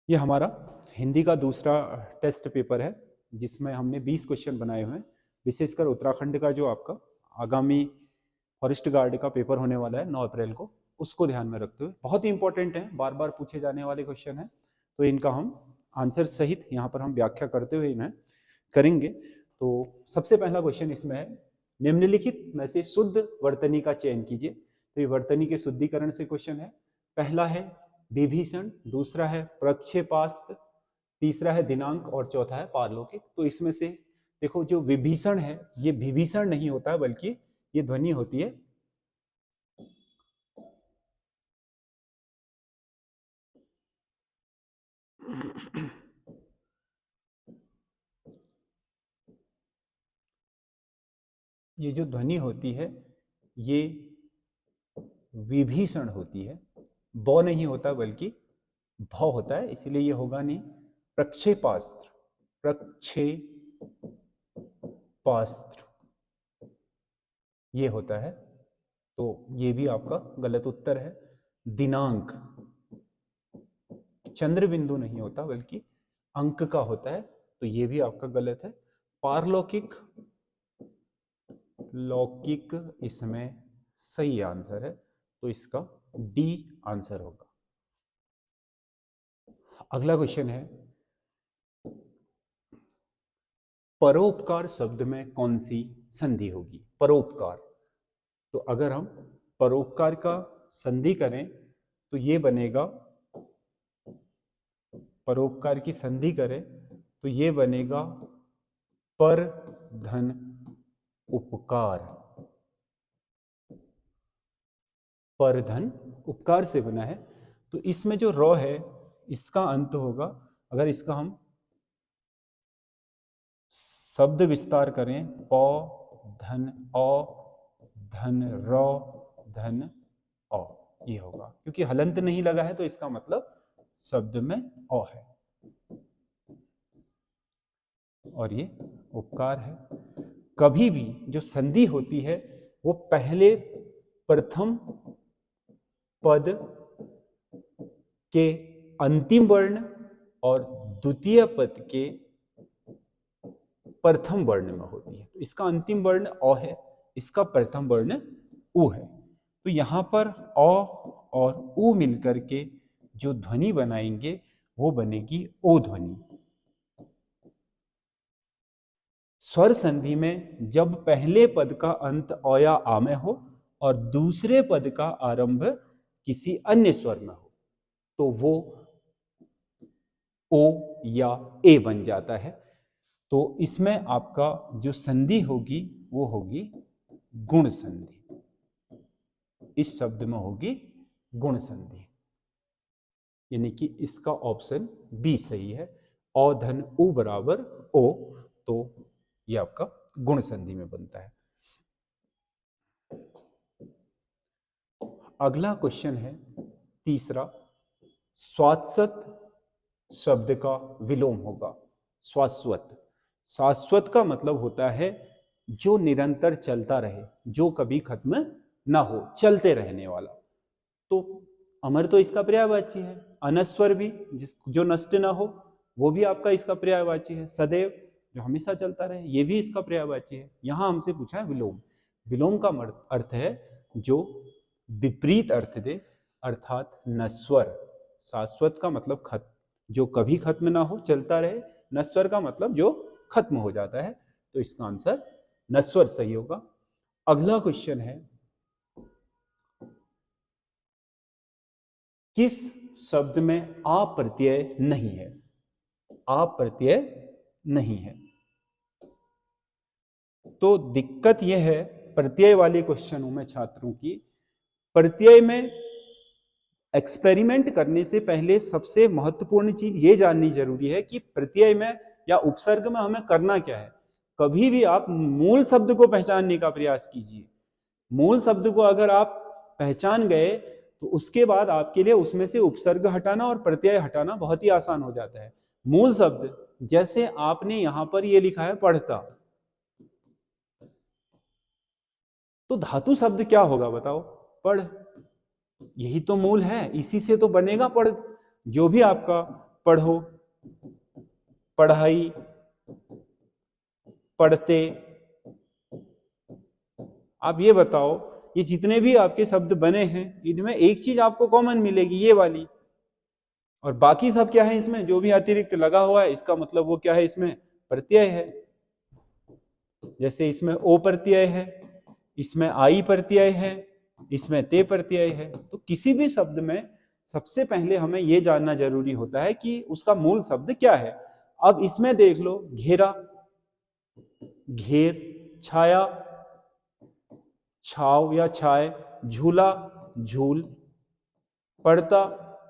ये हमारा हिंदी का दूसरा टेस्ट पेपर है जिसमें हमने 20 क्वेश्चन बनाए हुए हैं। विशेषकर उत्तराखंड का जो आपका आगामी फॉरेस्ट गार्ड का पेपर होने वाला है 9 अप्रैल को, उसको ध्यान में रखते हुए बहुत ही इंपॉर्टेंट है, बार बार पूछे जाने वाले क्वेश्चन है, तो इनका हम आंसर सहित यहाँ पर हम व्याख्या करते हुए इन्हें करेंगे। तो सबसे पहला क्वेश्चन इसमें है, निम्नलिखित में से शुद्ध वर्तनी का चयन कीजिए। तो ये वर्तनी के शुद्धिकरण से क्वेश्चन है। पहला है विभीषण, दूसरा है प्रक्षेपास्त्र, तीसरा है दिनांक और चौथा है पारलौकिक। तो इसमें से देखो, जो विभीषण है ये विभीषण नहीं होता है, बल्कि ये ध्वनि होती है ये जो ध्वनि होती है ये विभीषण होती है, ब नहीं होता बल्कि भ होता है, इसलिए ये होगा नहीं। प्रक्षेपास्त्र, प्रक्षेपास्त्र ये होता है, तो ये भी आपका गलत उत्तर है। दिनांक, चंद्र बिंदु नहीं होता बल्कि अंक का होता है, तो ये भी आपका गलत है। पारलौकिक, लौकिक इसमें सही आंसर है, तो इसका डी आंसर होगा। अगला क्वेश्चन है, परोपकार शब्द में कौन सी संधि होगी? परोपकार, तो अगर हम परोपकार का संधि करें तो ये बनेगा, परोपकार की संधि करें तो ये बनेगा पर धन उपकार। पर धन उपकार से बना है, तो इसमें जो र है इसका अंत होगा, अगर इसका हम शब्द विस्तार करें, प धन अ धन र धन अ, ये होगा। क्योंकि हलंत नहीं लगा है तो इसका मतलब शब्द में अ है और ये उपकार है। कभी भी जो संधि होती है वो पहले प्रथम पद के अंतिम वर्ण और द्वितीय पद के प्रथम वर्ण में होती है। तो इसका अंतिम वर्ण अ है, इसका प्रथम वर्ण उ है, तो यहां पर अ और उ मिलकर के जो ध्वनि बनाएंगे वो बनेगी ओ ध्वनि। स्वर संधि में जब पहले पद का अंत अ या आ में हो और दूसरे पद का आरंभ किसी अन्य स्वर में हो तो वो ओ या ए बन जाता है। तो इसमें आपका जो संधि होगी वो होगी गुण संधि, इस शब्द में होगी गुण संधि, यानी कि इसका ऑप्शन बी सही है। औ धन उ बराबर ओ, तो ये आपका गुण संधि में बनता है। अगला क्वेश्चन है तीसरा, शाश्वत शब्द का विलोम होगा शाश्वत। शाश्वत का मतलब होता है जो निरंतर चलता रहे, जो कभी खत्म ना हो, चलते रहने वाला। तो अमर तो इसका पर्यायवाची है, अनस्वर भी जो नष्ट ना हो वो भी आपका इसका पर्यायवाची है, सदैव जो हमेशा चलता रहे ये भी इसका पर्यायवाची है। यहां हमसे पूछा है विलोम। विलोम का अर्थ है जो विपरीत अर्थ दे, अर्थात नश्वर। शाश्वत का मतलब खत्म, जो कभी खत्म ना हो, चलता रहे। नश्वर का मतलब जो खत्म हो जाता है, तो इसका आंसर नश्वर सही होगा। अगला क्वेश्चन है, किस शब्द में आ प्रत्यय नहीं है? आ प्रत्यय नहीं है, तो दिक्कत यह है प्रत्यय वाले क्वेश्चनों में छात्रों की, प्रत्यय में एक्सपेरिमेंट करने से पहले सबसे महत्वपूर्ण चीज ये जाननी जरूरी है कि प्रत्यय में या उपसर्ग में हमें करना क्या है। कभी भी आप मूल शब्द को पहचानने का प्रयास कीजिए। मूल शब्द को अगर आप पहचान गए तो उसके बाद आपके लिए उसमें से उपसर्ग हटाना और प्रत्यय हटाना बहुत ही आसान हो जाता है। मूल शब्द, जैसे आपने यहां पर ये लिखा है पढ़ता, तो धातु शब्द क्या होगा बताओ? पढ़, यही तो मूल है, इसी से तो बनेगा पढ़। जो भी आपका पढ़ो, पढ़ाई, पढ़ते। आप ये बताओ, ये जितने भी आपके शब्द बने हैं इनमें एक चीज आपको कॉमन मिलेगी, ये वाली, और बाकी सब क्या है इसमें जो भी अतिरिक्त लगा हुआ है इसका मतलब वो क्या है, इसमें प्रत्यय है। जैसे इसमें ओ प्रत्यय है, इसमें आई प्रत्यय है, इसमें ते प्रत्यय है। तो किसी भी शब्द में सबसे पहले हमें यह जानना जरूरी होता है कि उसका मूल शब्द क्या है। अब इसमें देख लो, घेरा, घेर, छाया, छाव या छाए, झूला, झूल, पढ़ता,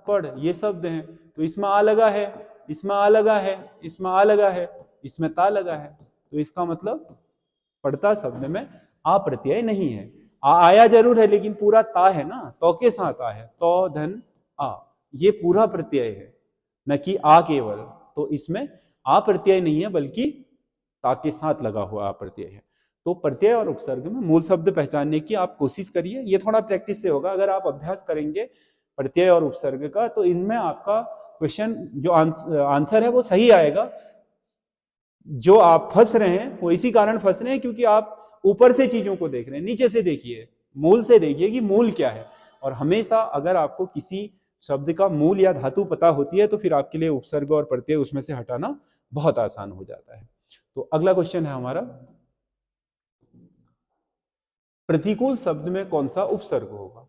पढ़, ये शब्द हैं। तो इसमें आ लगा है, इसमें आ लगा है, इसमें आ लगा है, इसमें ता लगा है। तो इसका मतलब पढ़ता शब्द में आ प्रत्यय नहीं है। आया जरूर है लेकिन पूरा ता है ना, तो के साथ आ है, तो धन आ, ये पूरा प्रत्यय है, न कि आ केवल। तो इसमें आ प्रत्यय नहीं है बल्कि ता के साथ लगा हुआ आ प्रत्यय है। तो प्रत्यय और उपसर्ग में मूल शब्द पहचानने की आप कोशिश करिए। ये थोड़ा प्रैक्टिस से होगा। अगर आप अभ्यास करेंगे प्रत्यय और उपसर्ग का तो इनमें आपका क्वेश्चन जो आंसर है वो सही आएगा। जो आप फंस रहे हैं वो इसी कारण फंस रहे हैं क्योंकि आप ऊपर से चीजों को देख रहे हैं। नीचे से देखिए, मूल से देखिए कि मूल क्या है। और हमेशा अगर आपको किसी शब्द का मूल या धातु पता होती है तो फिर आपके लिए उपसर्ग और प्रत्यय उसमें से हटाना बहुत आसान हो जाता है। तो अगला क्वेश्चन है हमारा, प्रतिकूल शब्द में कौन सा उपसर्ग होगा?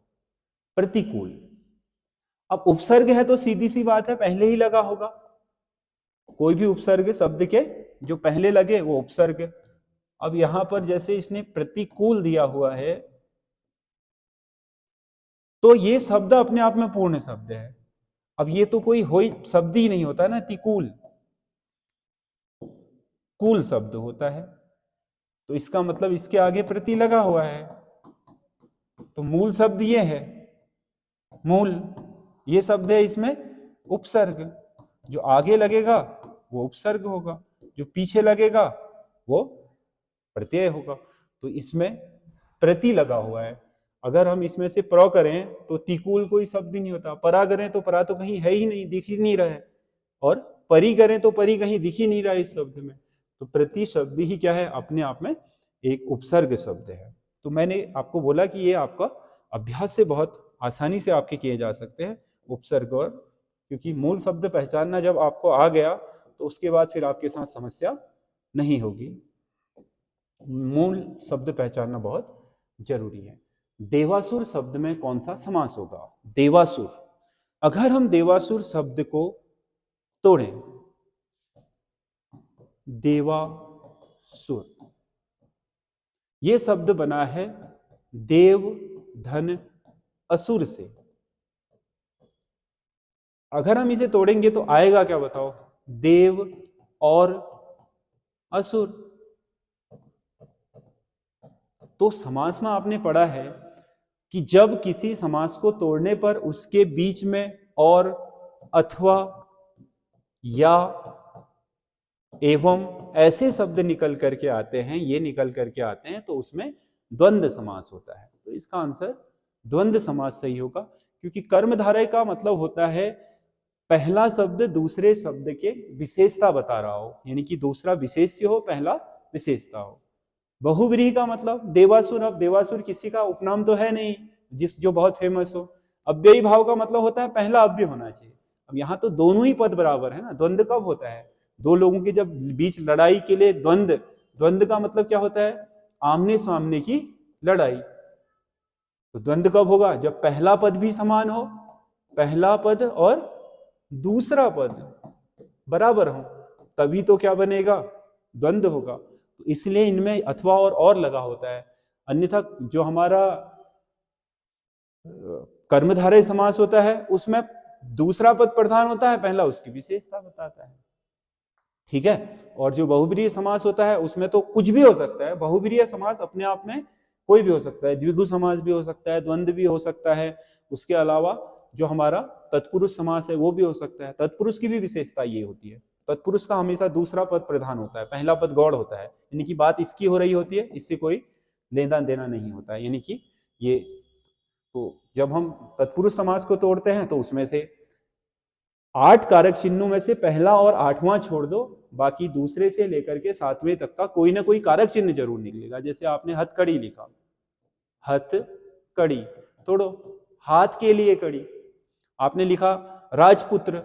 प्रतिकूल। अब उपसर्ग है तो सीधी सी बात है पहले ही लगा होगा। कोई भी उपसर्ग शब्द के जो पहले लगे वो उपसर्ग। अब यहां पर जैसे इसने प्रतिकूल दिया हुआ है तो ये शब्द अपने आप में पूर्ण शब्द है। अब ये तो कोई हो शब्द ही नहीं होता ना, तिकूल कूल शब्द होता है। तो इसका मतलब इसके आगे प्रति लगा हुआ है। तो मूल शब्द ये है, मूल ये शब्द है, इसमें उपसर्ग। जो आगे लगेगा वो उपसर्ग होगा, जो पीछे लगेगा वो प्रत्यय होगा। तो इसमें प्रति लगा हुआ है। अगर हम इसमें से प्र करें तो तिकुल कोई शब्द ही नहीं होता, परा करें तो परा तो कहीं है ही नहीं, दिख ही नहीं रहा है, और परी करें तो परी कहीं दिख ही नहीं रहा है इस शब्द में। तो प्रति शब्द ही क्या है, अपने आप में एक उपसर्ग शब्द है। तो मैंने आपको बोला कि ये आपका अभ्यास से बहुत आसानी से आपके किए जा सकते हैं उपसर्ग, और क्योंकि मूल शब्द पहचानना जब आपको आ गया तो उसके बाद फिर आपके साथ समस्या नहीं होगी। मूल शब्द पहचानना बहुत जरूरी है। देवासुर शब्द में कौन सा समास होगा? देवासुर। अगर हम देवासुर शब्द को तोड़ें, देवासुर ये शब्द बना है देव धन असुर से। अगर हम इसे तोड़ेंगे तो आएगा क्या बताओ? देव और असुर। तो समास में आपने पढ़ा है कि जब किसी समास को तोड़ने पर उसके बीच में और, अथवा, या, एवं ऐसे शब्द निकल करके आते हैं, ये निकल करके आते हैं, तो उसमें द्वंद्व समास होता है। तो इसका आंसर द्वंद्व समास सही होगा, क्योंकि कर्मधारय का मतलब होता है पहला शब्द दूसरे शब्द के विशेषता बता रहा हो, यानी कि दूसरा विशेष्य हो, पहला विशेषता हो। बहुव्रीहि का मतलब देवासुर। अब देवासुर किसी का उपनाम तो है नहीं जो बहुत फेमस हो। अव्ययी भाव का मतलब होता है पहला अव्यय होना चाहिए। अब यहाँ तो दोनों ही पद बराबर है ना। द्वंद्व कब होता है? दो लोगों के जब बीच लड़ाई के लिए द्वंद्व, द्वंद्व का मतलब क्या होता है? आमने सामने की लड़ाई। तो द्वंद्व कब होगा? जब पहला पद भी समान हो, पहला पद और दूसरा पद बराबर हो, तभी तो क्या बनेगा? द्वंद्व होगा। तो इसलिए इनमें अथवा और लगा होता है। अन्यथा जो हमारा कर्मधारय समास होता है उसमें दूसरा पद प्रधान होता है, पहला उसकी विशेषता बताता है। ठीक है। और जो बहुब्रीहि समास होता है उसमें तो कुछ भी हो सकता है। बहुब्रीहि समास अपने आप में कोई भी हो सकता है, द्विगु समास भी हो सकता है, द्वंद्व भी हो सकता है। उसके अलावा जो हमारा तत्पुरुष समास है वो भी हो सकता है। तत्पुरुष की भी विशेषता ये होती है, तत्पुरुष का हमेशा दूसरा पद प्रधान होता है, पहला पद गौड़ होता है। यानी कि बात इसकी हो रही होती है, इससे कोई लेना देना नहीं होता है। यानी कि ये, तो जब हम तत्पुरुष समास को तोड़ते हैं तो उसमें से 8 कारक चिन्हों में से पहला और 8वां छोड़ दो, बाकी दूसरे से लेकर के 7वें तक का कोई ना कोई कारक चिन्ह जरूर निकलेगा। जैसे आपने हथकड़ी लिखा, हथकड़ी, तोड़ो, हाथ के लिए कड़ी। आपने लिखा राजपुत्र,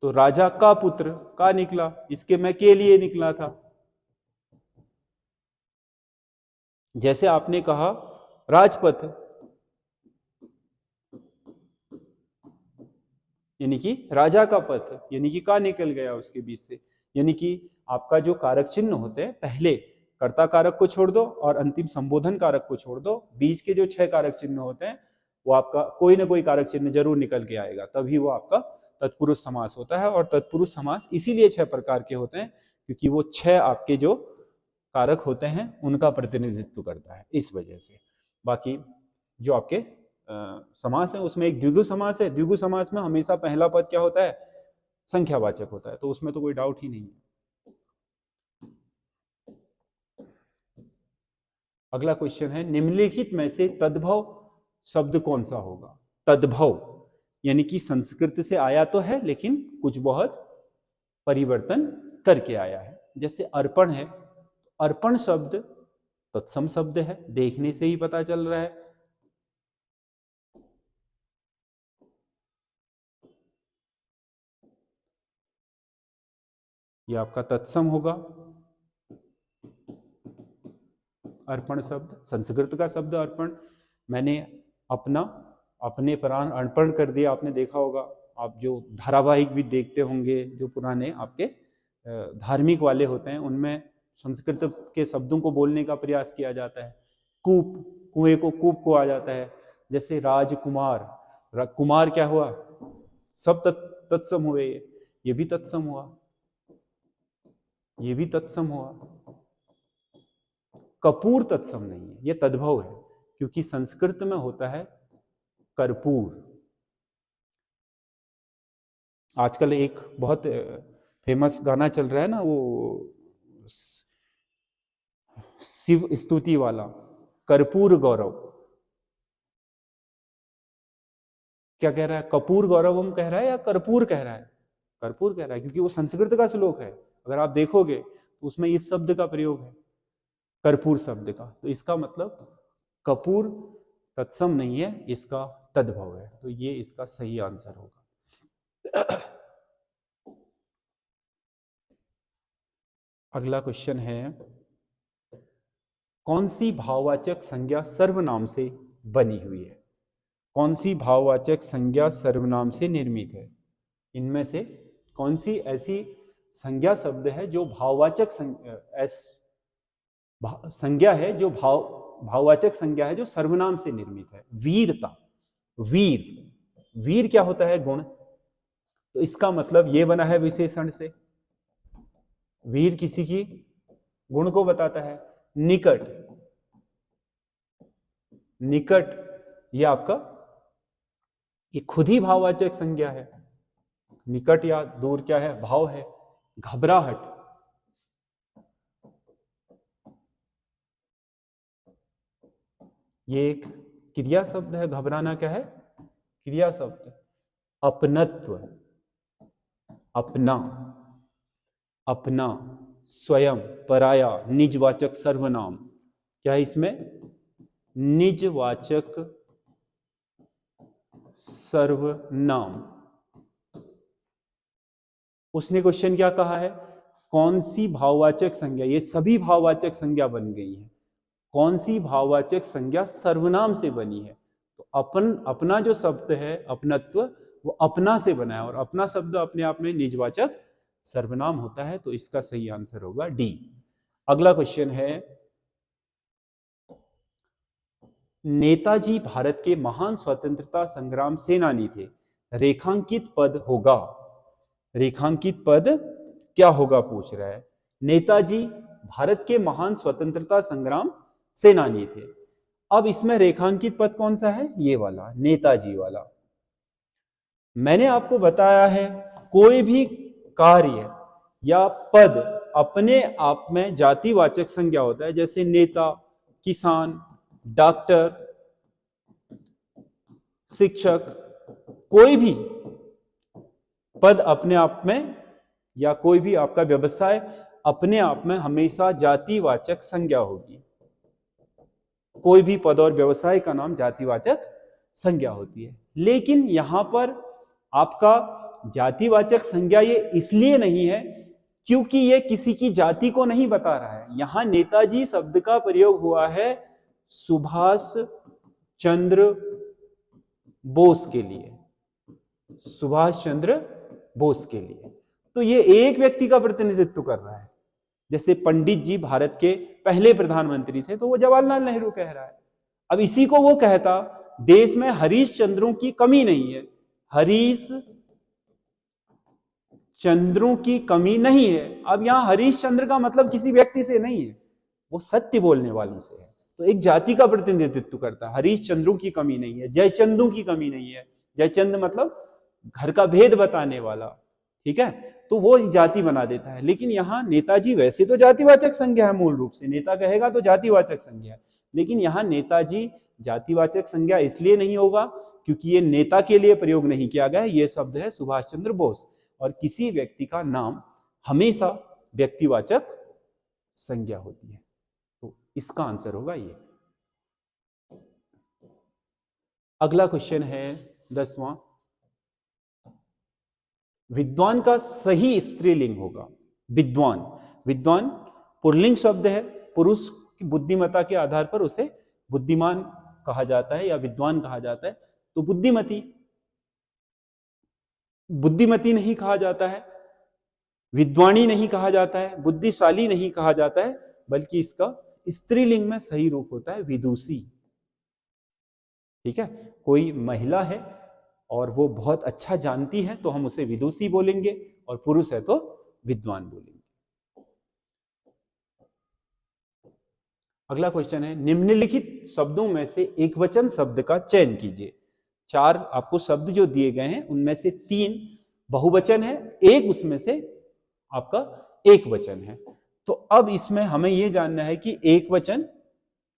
तो राजा का पुत्र, का निकला, इसके मैं के लिए निकला था। जैसे आपने कहा राजपथ, यानी कि राजा का पथ, यानी कि का निकल गया उसके बीच से। यानी कि आपका जो कारक चिन्ह होते हैं, पहले कर्ता कारक को छोड़ दो और अंतिम संबोधन कारक को छोड़ दो, बीच के जो 6 कारक चिन्ह होते हैं वो आपका कोई ना कोई कारक चिन्ह जरूर निकल के आएगा, तभी वो आपका तत्पुरुष समास होता है। और तत्पुरुष समास इसीलिए 6 प्रकार के होते हैं क्योंकि वो 6 आपके जो कारक होते हैं उनका प्रतिनिधित्व करता है, इस वजह से। बाकी जो आपके समास है उसमें एक द्विगु समास है। द्विगु समास में हमेशा पहला पद क्या होता है? संख्यावाचक होता है, तो उसमें तो कोई डाउट ही नहीं है। अगला क्वेश्चन है, निम्नलिखित में से तद्भव शब्द कौन सा होगा? तद्भव यानी कि संस्कृत से आया तो है लेकिन कुछ बहुत परिवर्तन करके आया है। जैसे अर्पण है, अर्पण शब्द तत्सम शब्द है, देखने से ही पता चल रहा है। यह आपका तत्सम होगा। अर्पण शब्द संस्कृत का शब्द अर्पण, मैंने अपना अपने प्राण अर्पण कर दिया। आपने देखा होगा, आप जो धारावाहिक भी देखते होंगे जो पुराने आपके धार्मिक वाले होते हैं, उनमें संस्कृत के शब्दों को बोलने का प्रयास किया जाता है। कूप, कुएं को कूप को आ जाता है। जैसे राजकुमार, कुमार क्या हुआ? सब तत्सम हुए, ये भी तत्सम हुआ, ये भी तत्सम हुआ। कपूर तत्सम नहीं है, ये तद्भव है क्योंकि संस्कृत में होता है कर्पूर। आजकल एक बहुत फेमस गाना चल रहा है ना, वो शिव स्तुति वाला, कर्पूर गौरव। क्या कह रहा है? कपूर गौरवम कह रहा है या कर्पूर कह रहा है? कर्पूर कह रहा है क्योंकि वो संस्कृत का श्लोक है। अगर आप देखोगे तो उसमें इस शब्द का प्रयोग है, कर्पूर शब्द का, तो इसका मतलब कपूर तत्सम नहीं है, इसका तद्भव है। तो ये इसका सही आंसर होगा। अगला क्वेश्चन है, कौन सी भाववाचक संज्ञा सर्वनाम से बनी हुई है? कौन सी भाववाचक संज्ञा सर्वनाम से निर्मित है? इनमें से कौन सी ऐसी संज्ञा शब्द है जो भाववाचक संज्ञा है, जो भाववाचक संज्ञा है जो सर्वनाम से निर्मित है? वीरता, वीर, वीर क्या होता है? गुण। तो इसका मतलब ये बना है विशेषण से, वीर किसी की गुण को बताता है। निकट, निकट ये आपका ये खुद ही भाववाचक संज्ञा है। निकट या दूर क्या है? भाव है। घबराहट, ये एक क्रिया शब्द है। घबराना क्या है? क्रिया शब्द। अपनत्व, अपना, अपना, स्वयं, पराया, निजवाचक सर्वनाम। क्या है इसमें? निजवाचक सर्वनाम। उसने क्वेश्चन क्या कहा है? कौन सी भाववाचक संज्ञा, ये सभी भाववाचक संज्ञा बन गई है, कौन सी भाववाचक संज्ञा सर्वनाम से बनी है? तो अपन, अपना जो शब्द है अपनत्व, वो अपना से बना है और अपना शब्द अपने आप में निजवाचक सर्वनाम होता है। तो इसका सही आंसर होगा डी। अगला क्वेश्चन है, नेताजी भारत के महान स्वतंत्रता संग्राम सेनानी थे, रेखांकित पद होगा। रेखांकित पद क्या होगा पूछ रहा है। नेताजी भारत के महान स्वतंत्रता संग्राम सेनानी थे। अब इसमें रेखांकित पद कौन सा है? ये वाला, नेताजी वाला। मैंने आपको बताया है कोई भी कार्य या पद अपने आप में जातिवाचक संज्ञा होता है। जैसे नेता, किसान, डॉक्टर, शिक्षक, कोई भी पद अपने आप में या कोई भी आपका व्यवसाय अपने आप में हमेशा जातिवाचक संज्ञा होगी। कोई भी पद और व्यवसाय का नाम जातिवाचक संज्ञा होती है। लेकिन यहां पर आपका जातिवाचक संज्ञा ये इसलिए नहीं है क्योंकि ये किसी की जाति को नहीं बता रहा है। यहां नेताजी शब्द का प्रयोग हुआ है सुभाष चंद्र बोस के लिए, सुभाष चंद्र बोस के लिए। तो ये एक व्यक्ति का प्रतिनिधित्व कर रहा है। जैसे पंडित जी भारत के पहले प्रधानमंत्री थे, तो वो जवाहरलाल नेहरू कह रहा है। अब इसी को वो कहता देश में हरीश चंद्रों की कमी नहीं है, हरीश चंद्रों की कमी नहीं है। अब यहां हरीश चंद्र का मतलब किसी व्यक्ति से नहीं है, वो सत्य बोलने वालों से है। तो एक जाति का प्रतिनिधित्व करता है। हरीश चंद्रों की कमी नहीं है, जयचंदों की कमी नहीं है। जयचंद मतलब घर का भेद बताने वाला, ठीक है, तो वो जाति बना देता है। लेकिन यहां नेताजी वैसे तो जातिवाचक संज्ञा है, मूल रूप से नेता कहेगा तो जातिवाचक संज्ञा है, लेकिन यहां नेताजी जातिवाचक संज्ञा इसलिए नहीं होगा क्योंकि ये नेता के लिए प्रयोग नहीं किया गया। ये शब्द है सुभाष चंद्र बोस, और किसी व्यक्ति का नाम हमेशा व्यक्तिवाचक संज्ञा होती है। तो इसका आंसर होगा ये। अगला क्वेश्चन है 10वां, विद्वान का सही स्त्रीलिंग होगा। विद्वान, विद्वान पुल्लिंग शब्द है, पुरुष की बुद्धिमत्ता के आधार पर उसे बुद्धिमान कहा जाता है या विद्वान कहा जाता है। तो बुद्धिमती, बुद्धिमती नहीं कहा जाता है, विद्वानी नहीं कहा जाता है, बुद्धिशाली नहीं कहा जाता है, बल्कि इसका स्त्रीलिंग में सही रूप होता है विदुषी। ठीक है, कोई महिला है और वो बहुत अच्छा जानती है तो हम उसे विदुषी बोलेंगे, और पुरुष है तो विद्वान बोलेंगे। अगला क्वेश्चन है, निम्नलिखित शब्दों में से एकवचन शब्द का चयन कीजिए। 4 आपको शब्द जो दिए गए हैं उनमें से 3 बहुवचन है, एक उसमें से आपका एक वचन है। तो अब इसमें हमें यह जानना है कि एक वचन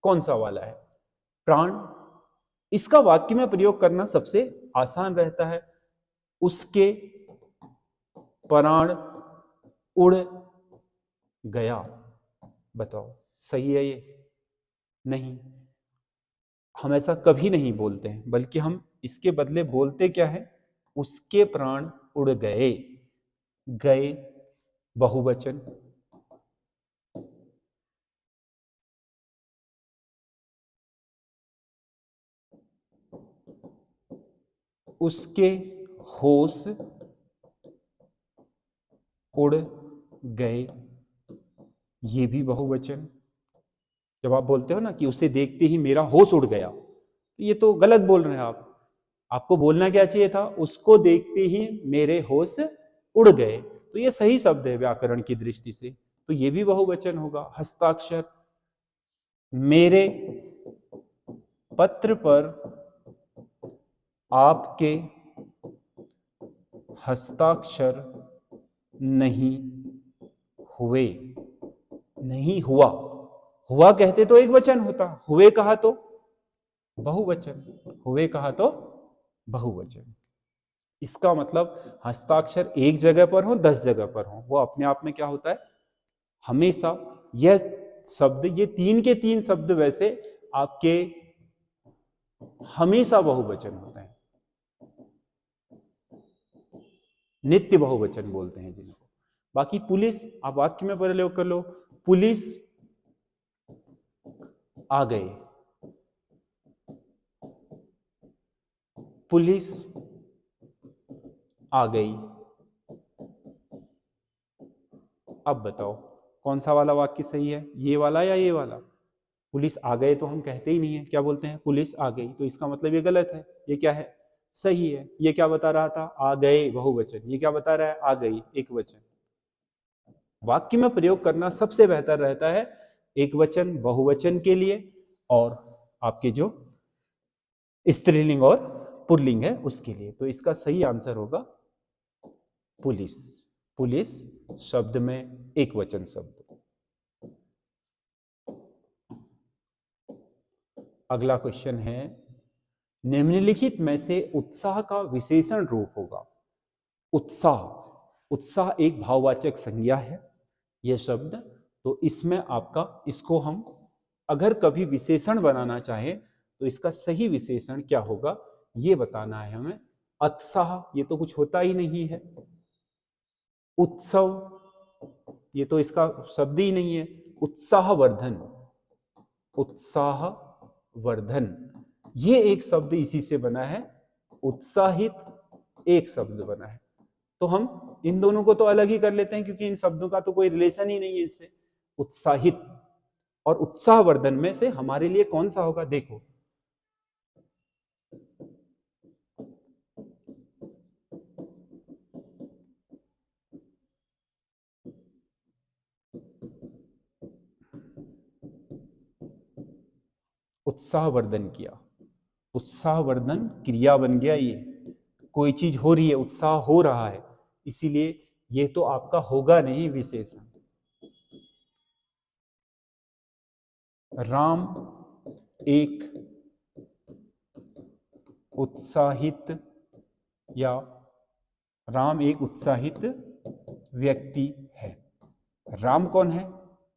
कौन सा वाला है। प्राण, इसका वाक्य में प्रयोग करना सबसे आसान रहता है। उसके प्राण उड़ गया, बताओ सही है ये? नहीं, हम ऐसा कभी नहीं बोलते हैं, बल्कि हम इसके बदले बोलते क्या है, उसके प्राण उड़ गए। गए बहुवचन, उसके होश उड़ गए, ये भी बहुवचन। जब आप बोलते हो ना कि उसे देखते ही मेरा होश उड़ गया, तो ये तो गलत बोल रहे हैं आप। आपको बोलना क्या चाहिए था, उसको देखते ही मेरे होश उड़ गए। तो ये सही शब्द है व्याकरण की दृष्टि से, तो ये भी बहुवचन होगा। हस्ताक्षर, मेरे पत्र पर आपके हस्ताक्षर नहीं हुए। नहीं हुआ, हुआ कहते तो एक वचन होता, हुए कहा तो बहुवचन, हुए कहा तो बहुवचन। इसका मतलब हस्ताक्षर एक जगह पर हो 10 जगह पर हो, वो अपने आप में क्या होता है, हमेशा यह शब्द, ये 3 के 3 शब्द वैसे आपके हमेशा बहुवचन होते हैं, नित्य बहुवचन बोलते हैं जिनको। बाकी पुलिस, आप वाक्य में प्रयोग कर लो, पुलिस आ गए, पुलिस आ गई। अब बताओ कौन सा वाला वाक्य सही है, ये वाला या ये वाला? पुलिस आ गए तो हम कहते ही नहीं है, क्या बोलते हैं, पुलिस आ गई। तो इसका मतलब ये गलत है, ये क्या है, सही है। ये क्या बता रहा था, आ गए बहुवचन, ये क्या बता रहा है, आ गई एक वचन। वाक्य में प्रयोग करना सबसे बेहतर रहता है एक वचन बहुवचन के लिए, और आपके जो स्त्रीलिंग और पुल्लिंग है उसके लिए। तो इसका सही आंसर होगा पुलिस। पुलिस शब्द में एक वचन शब्द। अगला क्वेश्चन है निम्नलिखित में से उत्साह का विशेषण रूप होगा। उत्साह, उत्साह एक भाववाचक संज्ञा है यह शब्द, तो इसमें आपका, इसको हम अगर कभी विशेषण बनाना चाहें तो इसका सही विशेषण क्या होगा ये बताना है हमें। अत्साह ये तो कुछ होता ही नहीं है, उत्सव ये तो इसका शब्द ही नहीं है, उत्साहवर्धन, उत्साहवर्धन ये एक शब्द इसी से बना है, उत्साहित एक शब्द बना है। तो हम इन दोनों को तो अलग ही कर लेते हैं क्योंकि इन शब्दों का तो कोई रिलेशन ही नहीं है इससे। उत्साहित और उत्साहवर्धन में से हमारे लिए कौन सा होगा, देखो उत्साहवर्धन किया, उत्साहवर्धन क्रिया बन गया, ये कोई चीज हो रही है, उत्साह हो रहा है, इसीलिए ये तो आपका होगा नहीं विशेषण। राम एक उत्साहित, या राम एक उत्साहित व्यक्ति है। राम कौन है,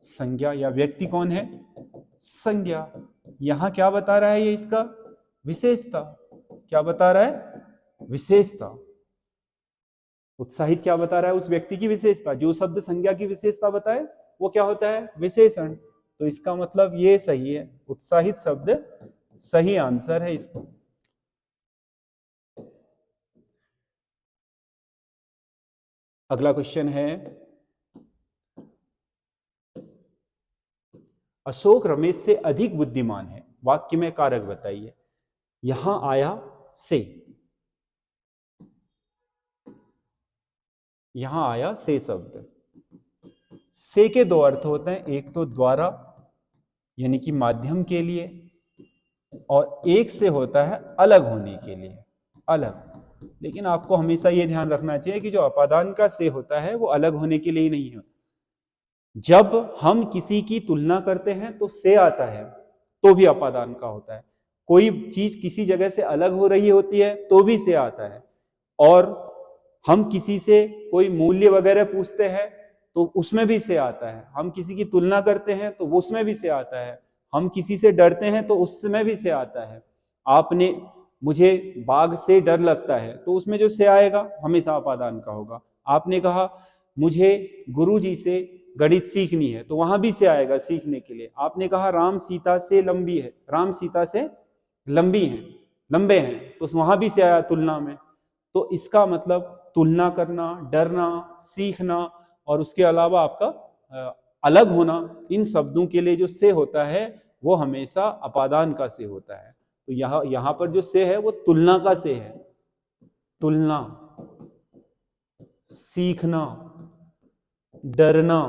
संज्ञा, या व्यक्ति कौन है, संज्ञा। यहां क्या बता रहा है ये, इसका विशेषता, क्या बता रहा है, विशेषता। उत्साहित क्या बता रहा है, उस व्यक्ति की विशेषता। जो शब्द संज्ञा की विशेषता बताए वो क्या होता है, विशेषण। तो इसका मतलब ये सही है, उत्साहित शब्द सही आंसर है इसका। अगला क्वेश्चन है, अशोक रमेश से अधिक बुद्धिमान है, वाक्य में कारक बताइए। यहां आया से, यहां आया से शब्द, से के दो अर्थ होते हैं, एक तो द्वारा यानी कि माध्यम के लिए, और एक से होता है अलग होने के लिए, अलग। लेकिन आपको हमेशा यह ध्यान रखना चाहिए कि जो अपादान का से होता है वो अलग होने के लिए ही नहीं है। जब हम किसी की तुलना करते हैं तो से आता है, तो भी अपादान का होता है। कोई चीज किसी जगह से अलग हो रही होती है तो भी से आता है, और हम किसी से कोई मूल्य वगैरह पूछते हैं तो उसमें भी से आता है। हम किसी की तुलना करते हैं तो उसमें भी से आता है। हम किसी से डरते हैं तो उसमें भी से आता है। आपने, मुझे बाघ से डर लगता है, तो उसमें जो से आएगा हमेशा अपादान का होगा। आपने कहा मुझे गुरुजी से गणित सीखनी है, तो वहां भी से आएगा सीखने के लिए। आपने कहा राम सीता से लंबी है, राम सीता से लंबी हैं, लंबे हैं, तो वहां भी से आया तुलना में। तो इसका मतलब तुलना करना, डरना, सीखना, और उसके अलावा आपका अलग होना, इन शब्दों के लिए जो से होता है वो हमेशा अपादान का से होता है। तो यहां पर जो से है वो तुलना का से है। तुलना, सीखना, डरना,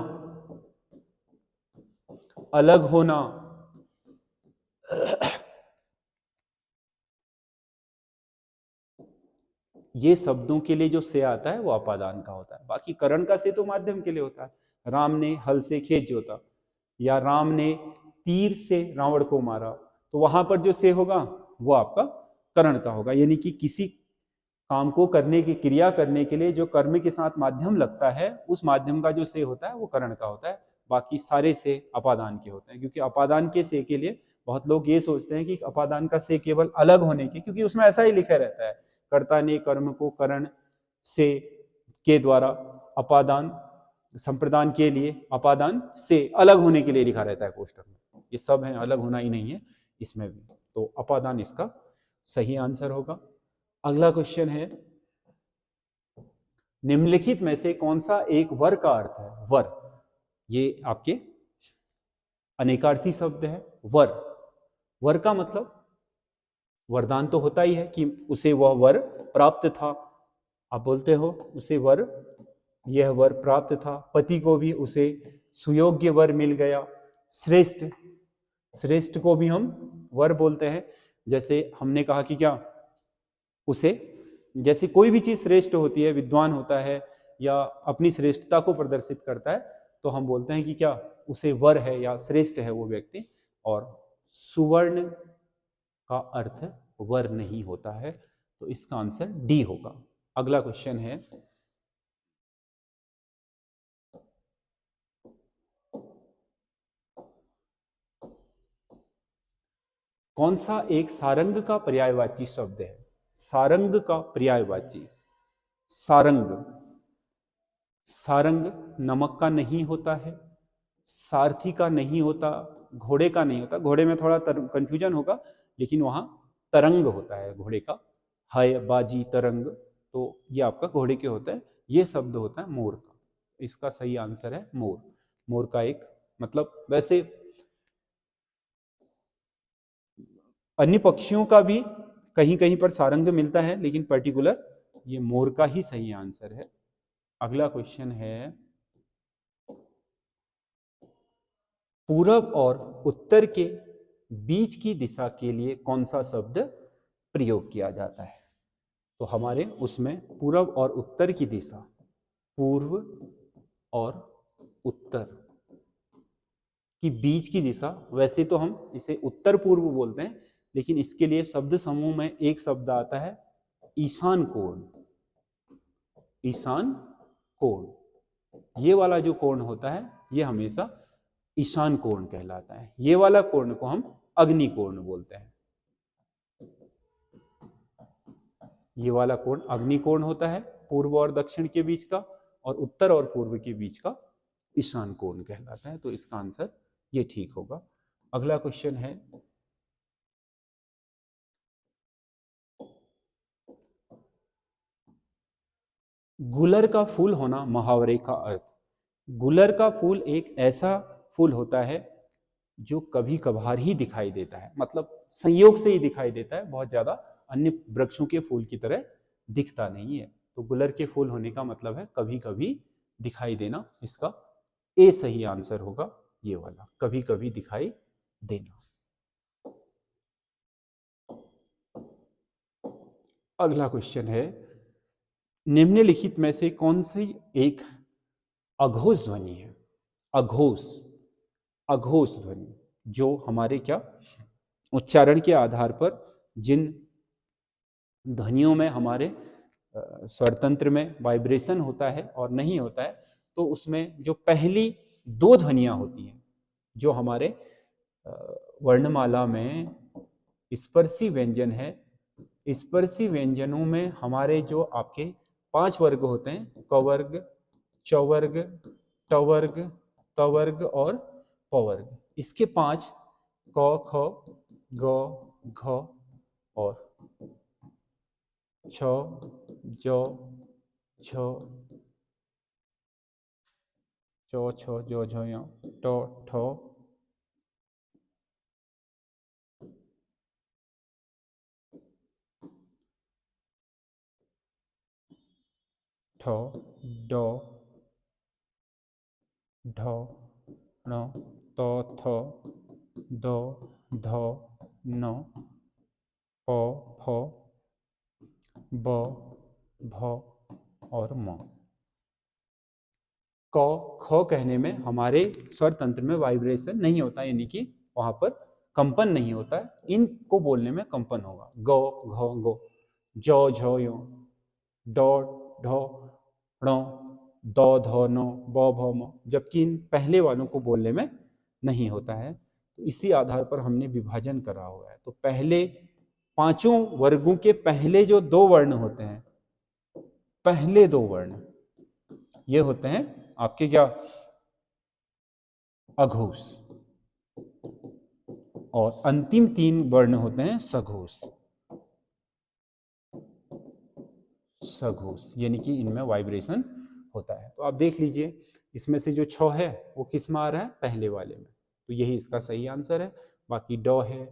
अलग होना, ये शब्दों के लिए जो से आता है वो अपादान का होता है। बाकी करण का से तो माध्यम के लिए होता है। राम ने हल से खेत जोता, या राम ने तीर से रावण को मारा, तो वहां पर जो से होगा वो आपका करण का होगा। यानी कि किसी काम को करने की, क्रिया करने के लिए जो कर्म के साथ माध्यम लगता है, उस माध्यम का जो से होता है वो करण का होता है। बाकी सारे से अपादान के होते हैं, क्योंकि अपादान के से के लिए बहुत लोग ये सोचते हैं कि अपादान का से केवल अलग होने के, क्योंकि उसमें ऐसा ही लिखा रहता है, कर्ता ने कर्म को करण से के द्वारा अपादान संप्रदान के लिए, अपादान से अलग होने के लिए लिखा रहता है कोष्टक में। ये सब है, अलग होना ही नहीं है इसमें भी। तो अपादान इसका सही आंसर होगा। अगला क्वेश्चन है, निम्नलिखित में से कौन सा एक वर का अर्थ है। वर, ये आपके अनेकार्थी शब्द है। वर, वर का मतलब वरदान तो होता ही है कि उसे वह वर प्राप्त था। आप बोलते हो उसे वर, यह वर प्राप्त था। पति को भी उसे सुयोग्य वर मिल गया। श्रेष्ठ, श्रेष्ठ को भी हम वर बोलते हैं। जैसे हमने कहा कि क्या उसे, जैसे कोई भी चीज श्रेष्ठ होती है, विद्वान होता है या अपनी श्रेष्ठता को प्रदर्शित करता है, तो हम बोलते हैं कि क्या उसे वर है या श्रेष्ठ है वो व्यक्ति। और सुवर्ण का अर्थ वर नहीं होता है। तो इसका आंसर डी होगा। अगला क्वेश्चन है, कौन सा एक सारंग का पर्यायवाची शब्द है? सारंग का पर्यायवाची, सारंग। सारंग नमक का नहीं होता है, सारथी का नहीं होता, घोड़े का नहीं होता। घोड़े में थोड़ा कंफ्यूजन होगा, लेकिन वहां तरंग होता है घोड़े का, है बाजी तरंग, तो ये आपका घोड़े के होता है। ये शब्द होता है मोर का। इसका सही आंसर है मोर। मोर का एक मतलब, वैसे अन्य पक्षियों का भी कहीं कहीं पर सारंग मिलता है, लेकिन पर्टिकुलर ये मोर का ही सही आंसर है। अगला क्वेश्चन है, पूरब और उत्तर के बीच की दिशा के लिए कौन सा शब्द प्रयोग किया जाता है? तो हमारे उसमें पूरब और उत्तर की दिशा, पूर्व और उत्तर की बीच की दिशा, वैसे तो हम इसे उत्तर पूर्व बोलते हैं, लेकिन इसके लिए शब्द समूह में एक शब्द आता है ईशान कोण। ईशान कोण, ये वाला जो कोण होता है ये हमेशा ईशान कोण कहलाता है। ये वाला कोण को हम अग्नि कोण बोलते हैं। ये वाला कोण अग्नि कोण होता है, पूर्व और दक्षिण के बीच का, और उत्तर और पूर्व के बीच का ईशान कोण कहलाता है। तो इसका आंसर ये ठीक होगा। अगला क्वेश्चन है, गुलर का फूल होना मुहावरे का अर्थ। गुलर का फूल एक ऐसा फूल होता है जो कभी कभार ही दिखाई देता है, मतलब संयोग से ही दिखाई देता है, बहुत ज्यादा अन्य वृक्षों के फूल की तरह दिखता नहीं है। तो गुलर के फूल होने का मतलब है कभी कभी दिखाई देना। इसका ए सही आंसर होगा, ये वाला कभी कभी दिखाई देना। अगला क्वेश्चन है, निम्नलिखित में से कौन सी एक अघोष ध्वनि है? अघोष, अघोष ध्वनि जो हमारे क्या उच्चारण के आधार पर जिन ध्वनियों में हमारे स्वरतंत्र में वाइब्रेशन होता है और नहीं होता है, तो उसमें जो पहली दो ध्वनियां होती हैं, जो हमारे वर्णमाला में स्पर्शी व्यंजन है, स्पर्शी व्यंजनों में हमारे जो आपके 5 वर्ग होते हैं, क वर्ग, च वर्ग, ट वर्ग, त वर्ग और प वर्ग, इसके 5 क, ख, ग, घ और छ, ज, छ, च, छ, ज, झ, य, ट, ठ, ठ, ड, ढ, ण, त, थ, द, ध, न, प, फ, ब, भ और म। क, ख कहने में हमारे स्वर तंत्र में वाइब्रेशन नहीं होता, यानी कि वहां पर कंपन नहीं होता है। इनको बोलने में कंपन होगा। ग, घ, गो, ज, झ, यो, ड, ढ, ण, द, ध, न, ब, भ, म, जबकि इन पहले वालों को बोलने में नहीं होता है। तो इसी आधार पर हमने विभाजन करा हुआ है। तो पहले पांचों वर्गों के पहले जो 2 वर्ण होते हैं, पहले 2 वर्ण ये होते हैं आपके क्या, अघोष, और अंतिम 3 वर्ण होते हैं सघोष। सघोष यानी कि इनमें वाइब्रेशन होता है। तो आप देख लीजिए, इसमें से जो छ है वो किस में आ रहा है, पहले वाले में, तो यही इसका सही आंसर है। बाकी ड है,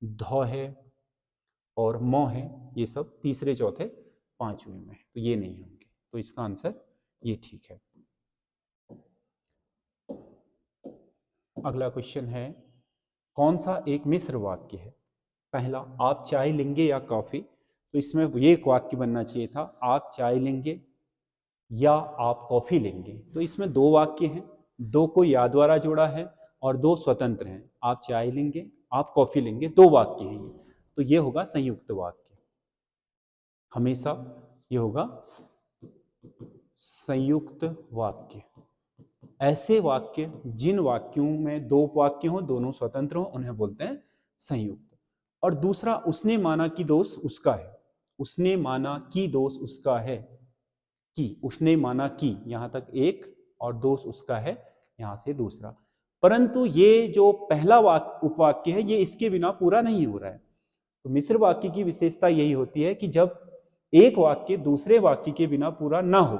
ध है और म है, ये सब तीसरे, चौथे, पांचवें में, तो ये नहीं होंगे। तो इसका आंसर ये ठीक है। अगला क्वेश्चन है, कौन सा एक मिश्र वाक्य है? पहला, आप चाय लेंगे या कॉफी? तो इसमें ये एक वाक्य बनना चाहिए था, आप चाय लेंगे या आप कॉफी लेंगे। तो इसमें 2 वाक्य हैं, 2 को या द्वारा जोड़ा है और 2 स्वतंत्र हैं। आप चाय लेंगे, आप कॉफी लेंगे, 2 वाक्य हैं ये। तो ये होगा संयुक्त वाक्य, हमेशा ये होगा संयुक्त वाक्य। ऐसे वाक्य जिन वाक्यों में दो उपवाक्य हो, दोनों स्वतंत्र हो, उन्हें बोलते हैं संयुक्त। और दूसरा, उसने माना कि दोष उसका है, उसने माना कि दोष उसका है, कि उसने माना कि यहां तक एक, और दोष उसका है यहां से दूसरा। परंतु ये जो पहला उपवाक्य है ये इसके बिना पूरा नहीं हो रहा है। तो मिश्र वाक्य की विशेषता यही होती है कि जब एक वाक्य दूसरे वाक्य के बिना पूरा ना हो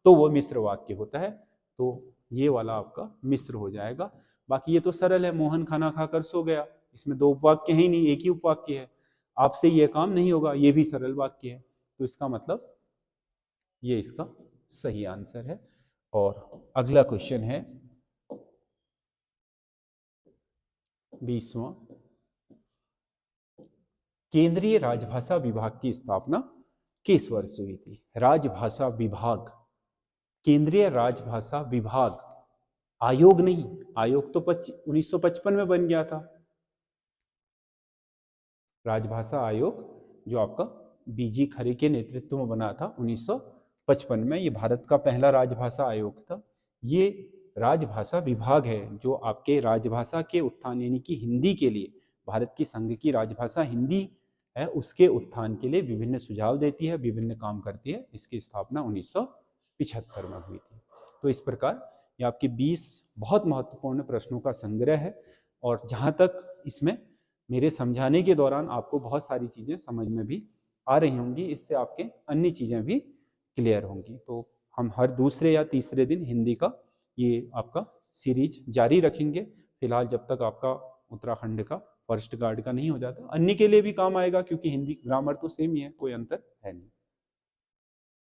तो वो मिश्र वाक्य होता है। तो ये वाला आपका मिश्र हो जाएगा। बाकी ये तो सरल है, मोहन खाना खाकर सो गया, इसमें दो उपवाक्य है ही नहीं, एक ही उपवाक्य है। आपसे ये काम नहीं होगा, ये भी सरल वाक्य है। तो इसका मतलब ये इसका सही आंसर है। और अगला क्वेश्चन है 20वां, केंद्रीय राजभाषा विभाग की स्थापना किस वर्ष हुई थी? राजभाषा विभाग, केंद्रीय राजभाषा विभाग, आयोग नहीं, आयोग तो 1955 में बन गया था। राजभाषा आयोग जो आपका बीजी खरे के नेतृत्व में बना था 1955 में, ये भारत का पहला राजभाषा आयोग था। ये राजभाषा विभाग है जो आपके राजभाषा के उत्थान यानी कि हिंदी के लिए, भारत की संघ की राजभाषा हिंदी है, उसके उत्थान के लिए विभिन्न सुझाव देती है, विभिन्न काम करती है। इसकी स्थापना 1975 में हुई थी। तो इस प्रकार ये आपके 20 बहुत महत्वपूर्ण प्रश्नों का संग्रह है। और जहाँ तक इसमें मेरे समझाने के दौरान आपको बहुत सारी चीज़ें समझ में भी आ रही होंगी, इससे आपके अन्य चीज़ें भी क्लियर होंगी। तो हम हर दूसरे या तीसरे दिन हिंदी का ये आपका सीरीज जारी रखेंगे, फिलहाल जब तक आपका उत्तराखंड का फॉरेस्ट गार्ड का नहीं हो जाता। अन्य के लिए भी काम आएगा क्योंकि हिंदी ग्रामर तो सेम ही है, कोई अंतर है नहीं।